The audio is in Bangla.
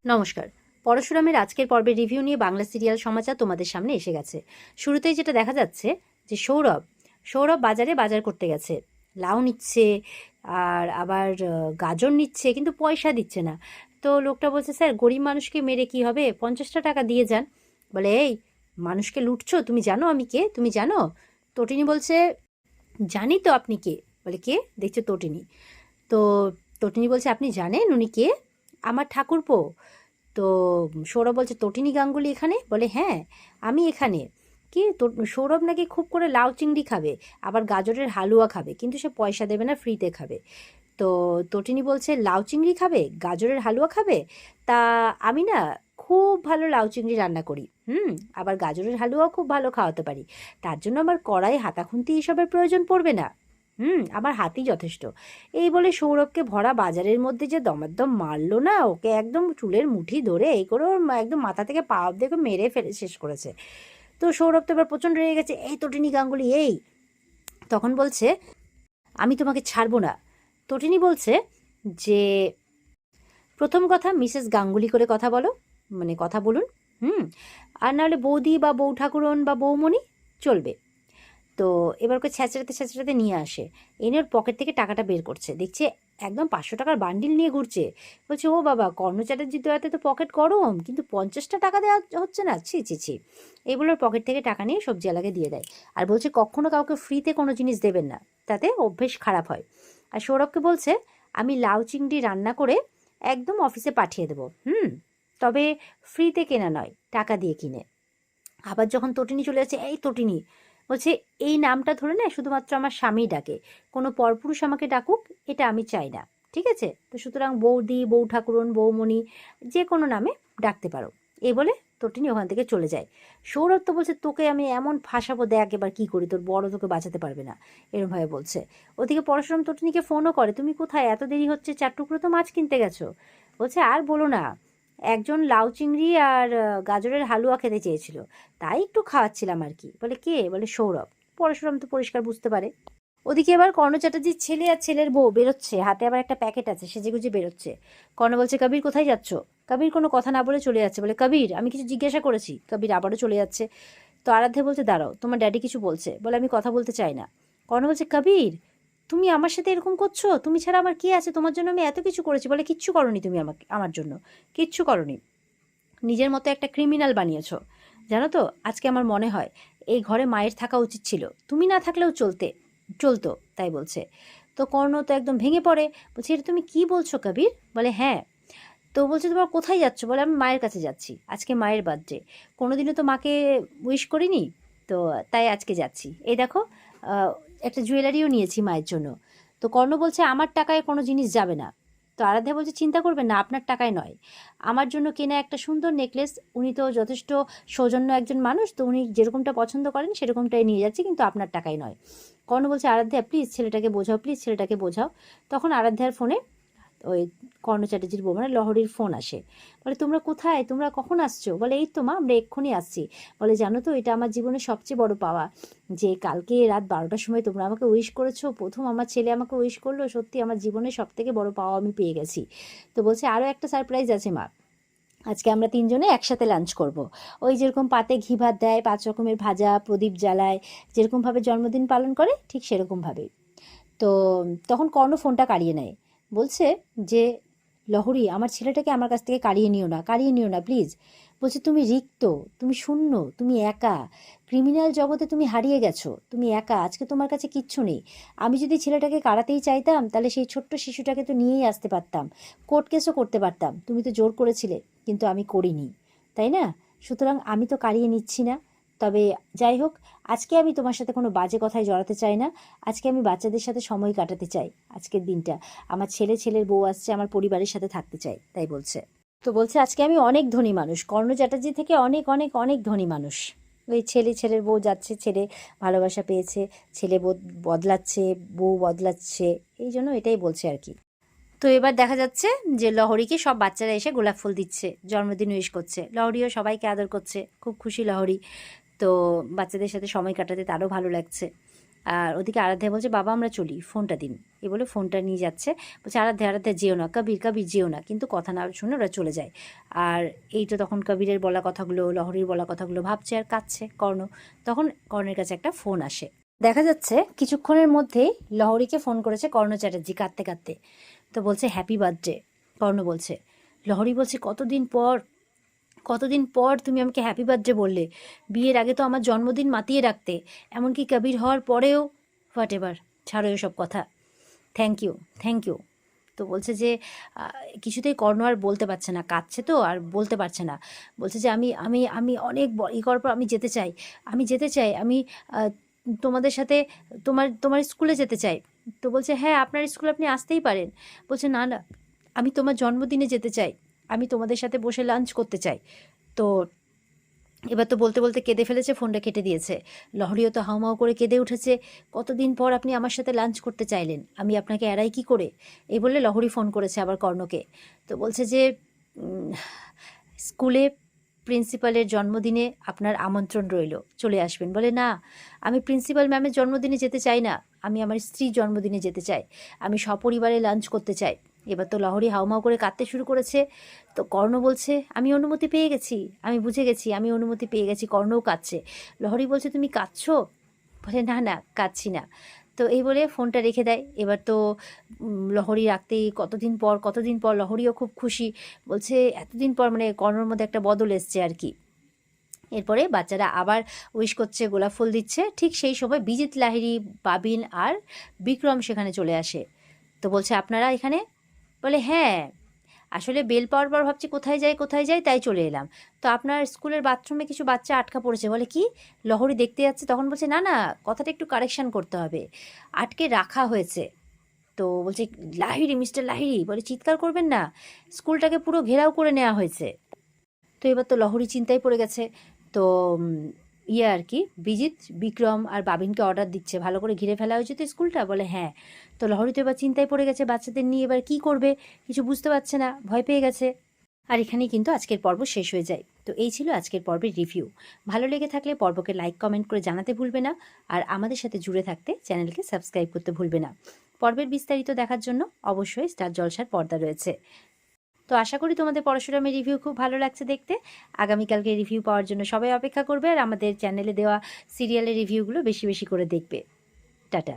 নমস্কার। পরশুরামের আজকের পর্বের রিভিউ নিয়ে বাংলা সিরিয়াল সমাচার তোমাদের সামনে এসে গেছে। শুরুতেই যেটা দেখা যাচ্ছে যে সৌরভ বাজারে বাজার করতে গেছে। লাউ নিচ্ছে, আর আবার গাজর নিচ্ছে, কিন্তু পয়সা দিচ্ছে না। তো লোকটা বলছে, স্যার গরিব মানুষকে মেরে কি হবে, 50টা টাকা দিয়ে যান। বলে, এই মানুষকে লুটছো, তুমি জানো আমি কে, তুমি জানো? তটিনী বলছে, জানি তো আপনি কে। বলে, কে? দেখছো তটিনী। তো তটিনী বলছে, আপনি জানেন উনি কে? আমার ঠাকুরপো। তো সৌরভ বলছে, তটিনী গাঙ্গুলি এখানে? বলে, হ্যাঁ আমি এখানে। কি তো সৌরভ নাকি খুব করে লাউ চিংড়ি খাবে, আবার গাজরের হালুয়া খাবে, কিন্তু সে পয়সা দেবে না, ফ্রিতে খাবে। তো তটিনী বলছে, লাউ চিংড়ি খাবে, গাজরের হালুয়া খাবে? তা আমি না খুব ভালো লাউ চিংড়ি রান্না করি, আবার গাজরের হালুয়াও খুব ভালো খাওয়াতে পারি। তার জন্য আমার কড়াই, হাতাখুন্তি এসবের প্রয়োজন পড়বে না। আমার হাতই যথেষ্ট। এই বলে সৌরভকে ভরা বাজারের মধ্যে যে দমাদ্দম মারলো না, ওকে একদম চুলের মুঠি ধরে এই করে ওর একদম মাথা থেকে পা অব্দি ওকে মেরে ফেলে শেষ করেছে। তো সৌরভ তো এবার প্রচণ্ড রেগে গেছে, এই তটিনী গাঙ্গুলি এই। তখন বলছে, আমি তোমাকে ছাড়বো না। তটিনী বলছে যে, প্রথম কথা মিসেস গাঙ্গুলি করে কথা বলো, মানে কথা বলুন। হুম আর নাহলে বৌদি বা বউ ঠাকুরন বা বৌমণি চলবে। তো এবার ওকে ছ্যাঁচড়াতে ছ্যাঁচড়াতে নিয়ে আসে, এনে ওর পকেট থেকে টাকাটা বের করছে, দেখছে একদম 500 টাকার বান্ডিল নিয়ে ঘুরছে। বলছে, ও বাবা, কর্ণ চ্যাটার্জি তো এত তো পকেট গরম, কিন্তু 50টা টাকা দেওয়া হচ্ছে না, ছি ছি ছি। এইগুলো ওর পকেট থেকে টাকা নিয়ে সবজিওয়ালাকে দিয়ে দেয়, আর বলছে কখনো কাউকে ফ্রিতে কোনো জিনিস দেবেন না, তাতে অভ্যেস খারাপ হয়। আর সৌরভকে বলছে, আমি লাউ চিংড়ি রান্না করে একদম অফিসে পাঠিয়ে দেবো, তবে ফ্রিতে কেনা নয়, টাকা দিয়ে কিনে। আবার যখন তটিনী চলে যাচ্ছে, এই তটিনী বলছে, এই নামটা ধরে না শুধুমাত্র আমার স্বামী ডাকে, কোনো পরপুরুষ আমাকে ডাকুক এটা আমি চাই না, ঠিক আছে? তো সুতরাং বৌদি, বউ ঠাকুরন, বৌমণি যে কোনো নামে ডাকতে পারো। এই বলে তটিনী ওখান থেকে চলে যায়। সৌরভ তো বলছে, তোকে আমি এমন ফাঁসাবো, দেখ এবার কী করি, তোর বড় তোকে বাঁচাতে পারবে না, এরমভাবে বলছে। ওদিকে পরশুরাম তটিনীকে ফোনও করে, তুমি কোথায়, এত দেরি হচ্ছে, 4 টুকরো তো মাছ কিনতে গেছো। বলছে, আর বলো না, একজন লাউ চিংড়ি আর গাজরের হালুয়া খেতে চেয়েছিল, তাই একটু খাওয়াচ্ছিলাম আর কি। বলে, কে? বলে, সৌরভ। পরশুরাম তো পরিষ্কার বুঝতে পারে। ওদিকে এবার কর্ণ চ্যাটার্জির ছেলে আর ছেলের বউ বেরোচ্ছে, হাতে আবার একটা প্যাকেট আছে, সেজেগুজে বেরোচ্ছে। কর্ণ বলছে, কবির কোথায় যাচ্ছ? কবির কোনো কথা না বলে চলে যাচ্ছে। বলে, কবির আমি কিছু জিজ্ঞাসা করেছি। কবির আবারও চলে যাচ্ছে। তো আরাধ্যা বলছে, দাঁড়াও, তোমার ড্যাডি কিছু বলছে। বলে, আমি কথা বলতে চাই না। কর্ণ বলছে, কবির তুমি আমার সাথে এরকম করছো, তুমি ছাড়া আমার কে আছে, তোমার জন্য আমি এত কিছু করেছি। বলে, কিচ্ছু করনি তুমি আমাকে, আমার জন্য কিচ্ছু করনি, নিজের মতো একটা ক্রিমিনাল বানিয়েছো। জানো তো, আজকে আমার মনে হয় এই ঘরে মায়ের থাকা উচিত ছিল, তুমি না থাকলেও চলতো, তাই বলছে। তো কর্ণ তো একদম ভেঙে পড়ে, বলছে, এটা তুমি কি বলছো কবির? বলে, হ্যাঁ। তো বলছে, তোমার কোথায় যাচ্ছ? বলে, আমি মায়ের কাছে যাচ্ছি, আজকে মায়ের বার্থডে, কোনোদিনও তো মাকে উইশ করিনি, তো তাই আজকে যাচ্ছি। এই দেখো, আহ, একটা জুয়েলারিও নিয়েছি মায়ের জন্য। তো কর্ণ বলছে, আমার টাকায় কোনো জিনিস যাবে না। তো আরাধ্যা বলছে, চিন্তা করবেন না, আপনার টাকায় নয়, আমার জন্য কেনা একটা সুন্দর নেকলেস, উনি তো যথেষ্ট সৌজন্য একজন মানুষ, তো উনি যেরকমটা পছন্দ করেন সেরকমটাই নিয়ে যাচ্ছি, কিন্তু আপনার টাকায় নয়। কর্ণ বলছে, আরাধ্যা প্লিজ ছেলেটাকে বোঝাও, প্লিজ ছেলেটাকে বোঝাও। তখন আরাধ্যার ফোনে ওই কর্ণ চ্যাটার্জির বউ মানে লহরীর ফোন আসে। বলে, তোমরা কোথায়, তোমরা কখন আসছো? বলে, এই তো মা, আমরা এক্ষুনি আসছি। বলে, জানো তো, এটা আমার জীবনের সবচেয়ে বড় পাওয়া, যে কালকে রাত 12টার সময় তোমরা আমাকে উইশ করেছো, প্রথম আমার ছেলে আমাকে উইশ করলো, সত্যি আমার জীবনের সব থেকে বড় পাওয়া আমি পেয়ে গেছি। তো বলছে, আরও একটা সারপ্রাইজ আছে মা, আজকে আমরা তিনজনে একসাথে লাঞ্চ করব। ওই যেরকম পাতে ঘি ভাত দেয়, 5 রকমের ভাজা, প্রদীপ জ্বালায়, যেরকমভাবে জন্মদিন পালন করে ঠিক সেরকমভাবেই। তো তখন কর্ণ ফোনটা কাড়িয়ে নেয়, বলছে যে, লহরী, আমার ছেলেটাকে আমার কাছ থেকে কাড়িয়ে নিও না প্লিজ। বলছে, তুমি রিক্ত, তুমি শূন্য, তুমি একা, ক্রিমিনাল জগতে তুমি হারিয়ে গেছো, তুমি একা, আজকে তোমার কাছে কিচ্ছু নেই। আমি যদি ছেলেটাকে কাড়াতেই চাইতাম, তাহলে সেই ছোট্ট শিশুটাকে তো নিয়েই আসতে পারতাম, কোর্ট কেসও করতে পারতাম, তুমি তো জোর করেছিলে, কিন্তু আমি করিনি, তাই না? সুতরাং আমি তো কাড়িয়ে নিচ্ছি না। তবে যাই হোক, আজকে আমি তোমার সাথে কোনো বাজে কথায় জড়াতে চাই না, আজকে আমি বাচ্চাদের সাথে সময় কাটাতে চাই, আজকের দিনটা আমার ছেলের বউ আসছে, আমার পরিবারের সাথে থাকতে চাই, তাই বলছে। তো বলছে, আজকে আমি অনেক ধনী মানুষ, কর্ণ চ্যাটার্জি থেকে অনেক অনেক অনেক ধনী মানুষ। ওই ছেলের বউ যাচ্ছে, ছেলে ভালোবাসা পেয়েছে, ছেলে বদলাচ্ছে, বউ বদলাচ্ছে, এই জন্য এটাই বলছে আর কি। তো এবার দেখা যাচ্ছে যে লহরীকে সব বাচ্চারা এসে গোলাপ ফুল দিচ্ছে, জন্মদিন উইশ করছে, লহরীও সবাইকে আদর করছে, খুব খুশি লহরী। তো বাচ্চাদের সাথে সময় কাটাতে তারও ভালো লাগছে। আর ওদিকে আরাধ্যা বলছে বাবা আমরা চলি, ফোনটা দিন। এ বলে ফোনটা নিয়ে যাচ্ছে, বলছে আরাধ্যা যেও না, কবির যেও না, কিন্তু কথা না শুনে ওরা চলে যায়। আর এই তো তখন কবিরের বলা কথাগুলো, লহরীর বলা কথাগুলো ভাবছে আর কাঁদছে কর্ণ। তখন কর্ণের কাছে একটা ফোন আসে। দেখা যাচ্ছে কিছুক্ষণের মধ্যেই লহরীকে ফোন করেছে কর্ণ চ্যাটার্জি কাঁদতে কাঁদতে। তো বলছে হ্যাপি বার্থডে। কর্ণ বলছে, লহরী বলছে কতদিন পর তুমি আমাকে হ্যাপি বার্থডে বললে, বিয়ের আগে তো আমার জন্মদিন মাতিয়ে রাখতে, এমনকি কবির হওয়ার পরেও। হোয়াট এভার, ছাড়ো এসব কথা, থ্যাংক ইউ। তো বলছে যে কিছুতেই কর্ণ আর বলতে পারছে না, কাঁদছে তো আর বলতে পারছে না। বলছে যে আমি আমি আমি অনেক ই করার পর আমি যেতে চাই, আমি তোমাদের সাথে তোমার স্কুলে যেতে চাই। তো বলছে হ্যাঁ আপনার স্কুলে আপনি আসতেই পারেন। বলছে না না, আমি তোমার জন্মদিনে যেতে চাই, আমি তোমাদের সাথে বসে লাঞ্চ করতে চাই। তো এবার তো বলতে বলতে কেঁদে ফেলেছে, ফোনটা কেটে দিয়েছে। লহরীও তো হাউমাউ করে কেঁদে উঠেছে, কতদিন পর আপনি আমার সাথে লাঞ্চ করতে চাইলেন, আমি আপনাকে এড়াই কি করে। এই বলে লহরী ফোন করেছে আবার কর্ণকে। তো বলছে যে স্কুলে প্রিন্সিপালের জন্মদিনে আপনার আমন্ত্রণ রইল, চলে আসবেন। বলে না, আমি প্রিন্সিপাল ম্যামের জন্মদিনে যেতে চাই না, আমি আমার স্ত্রীর জন্মদিনে যেতে চাই, আমি সপরিবারে লাঞ্চ করতে চাই। এবার তো লহরী হাউমাউ করে কাঁদতে শুরু করেছে। তো কর্ণ বলছে আমি অনুমতি পেয়ে গেছি, আমি বুঝে গেছি, আমি অনুমতি পেয়ে গেছি। কর্ণও কাঁদছে। লহরী বলছে তুমি কাঁদছো? বলে না না কাঁদছি না। তো এই বলে ফোনটা রেখে দেয়। এবার তো লহরী রাখতেই কতদিন পর লহরীও খুব খুশি। বলছে এতদিন পর মানে কর্ণর মধ্যে একটা বদল এসছে আর কি। এরপরে বাচ্চারা আবার উইশ করছে, গোলাপ ফুল দিচ্ছে। ঠিক সেই সময় বিজিত লাহিড়ী, বাবিন আর বিক্রম সেখানে চলে আসে। তো বলছে আপনারা এখানে? বলে হ্যাঁ, আসলে বেল পাওয়ার পর ভাবছি কোথায় যাই তাই চলে এলাম। তো আপনার স্কুলের বাথরুমে কিছু বাচ্চা আটকা পড়েছে। বলে কি? লহরী দেখতে যাচ্ছে, তখন বলছে না না, কথাটা একটু কারেকশান করতে হবে, আটকে রাখা হয়েছে। তো বলছে মিস্টার লাহিড়ী, বলে চিৎকার করবেন না, স্কুলটাকে পুরো ঘেরাও করে নেওয়া হয়েছে। তো এবার তো লহরী চিন্তায় পড়ে গেছে। তো আর কি বিজিত, বিক্রম আর বাবিনকে অর্ডার দিচ্ছে ভালো করে ঘিরে ফেলা হয়েছে তো স্কুলটা। বলে হ্যাঁ। তো লহরী তো এবার চিন্তায় পড়ে গেছে, বাচ্চাদের নিয়ে এবার কি করবে কিছু বুঝতে পারছে না, ভয় পেয়ে গেছে। আর এখানেই কিন্তু আজকের পর্ব শেষ হয়ে যায়। তো এই ছিল আজকের পর্বের রিভিউ। ভালো লেগে থাকলে পর্বকে লাইক কমেন্ট করে জানাতে ভুলবে না। আর আমাদের সাথে জুড়ে থাকতে চ্যানেলকে সাবস্ক্রাইব করতে ভুলবে না। পর্বের বিস্তারিত দেখার জন্য অবশ্যই স্টার জলসার পর্দা রয়েছে। তো আশা করি তোমাদের পরশুরামের রিভিউ খুব ভালো লাগছে দেখতে। আগামীকালকে রিভিউ পাওয়ার জন্য সবাই অপেক্ষা করবে আর আমাদের চ্যানেলে দেওয়া সিরিয়ালের রিভিউগুলো বেশি বেশি করে দেখবে। টাটা।